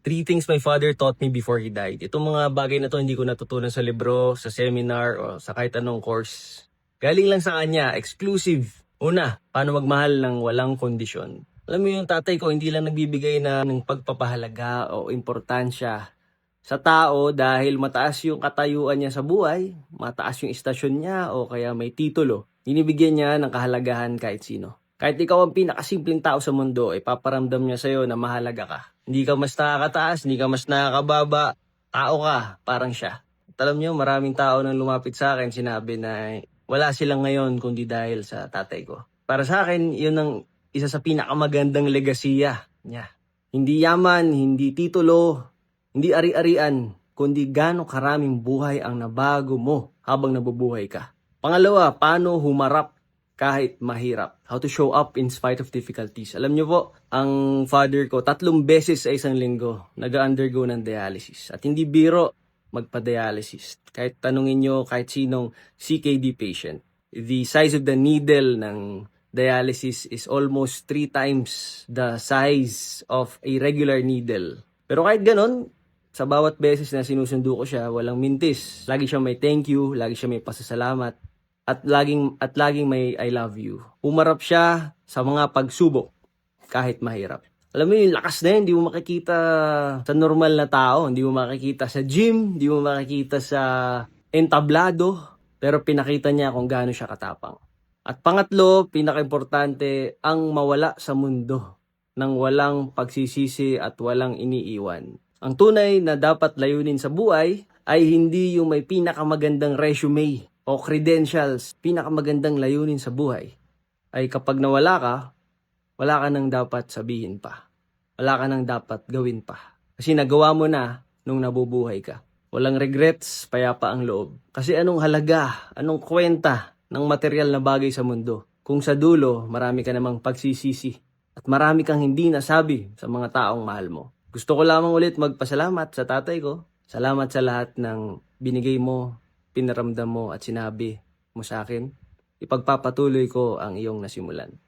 Three things my father taught me before he died. Itong mga bagay na to hindi ko natutunan sa libro, sa seminar, o sa kahit anong course. Galing lang sa kanya, exclusive. Una, paano magmahal ng walang kondisyon. Alam mo yung tatay ko, hindi lang nagbibigay ng pagpapahalaga o importansya sa tao dahil mataas yung katayuan niya sa buhay, mataas yung istasyon niya o kaya may titulo. Binibigyan niya ng kahalagahan kahit sino. Kahit ikaw ang pinakasimpleng tao sa mundo, ipaparamdam niya sa'yo na mahalaga ka. Hindi ka mas nakakataas, hindi ka mas nakakababa. Tao ka, parang siya. At alam niyo, maraming tao nang lumapit sa akin, sinabi na wala silang ngayon kundi dahil sa tatay ko. Para sa akin, yun ang isa sa pinakamagandang legasiya niya. Hindi yaman, hindi titulo, hindi ari-arian, kundi gaano karaming buhay ang nabago mo habang nabubuhay ka. Pangalawa, paano humarap kahit mahirap. How to show up in spite of difficulties. Alam niyo po, ang father ko, 3 beses sa isang linggo, nag-undergo ng dialysis. At hindi biro magpa-dialysis. Kahit tanungin niyo kahit sinong CKD patient. The size of the needle ng dialysis is almost 3 times the size of a regular needle. Pero kahit ganon, sa bawat beses na sinusundo ko siya, walang mintis. Lagi siya may thank you, lagi siya may pasasalamat. At laging may I love you. Umarap siya sa mga pagsubok kahit mahirap. Alam mo yung lakas na yun, hindi mo makikita sa normal na tao, hindi mo makikita sa gym, hindi mo makikita sa entablado, pero pinakita niya kung gaano siya katapang. At pangatlo, pinaka-importante, ang mawala sa mundo nang walang pagsisisi at walang iniiwan. Ang tunay na dapat layunin sa buhay ay hindi yung may pinakamagandang resume o credentials. Pinakamagandang layunin sa buhay ay kapag nawala ka, wala ka nang dapat sabihin pa. Wala ka nang dapat gawin pa. Kasi nagawa mo na nung nabubuhay ka. Walang regrets, payapa ang loob. Kasi anong halaga, anong kwenta ng material na bagay sa mundo kung sa dulo marami ka namang pagsisisi at marami kang hindi nasabi sa mga taong mahal mo. Gusto ko lamang ulit magpasalamat sa tatay ko. Salamat sa lahat ng binigay mo, pinaramdam mo at sinabi mo sa akin. Ipagpapatuloy ko ang iyong nasimulan.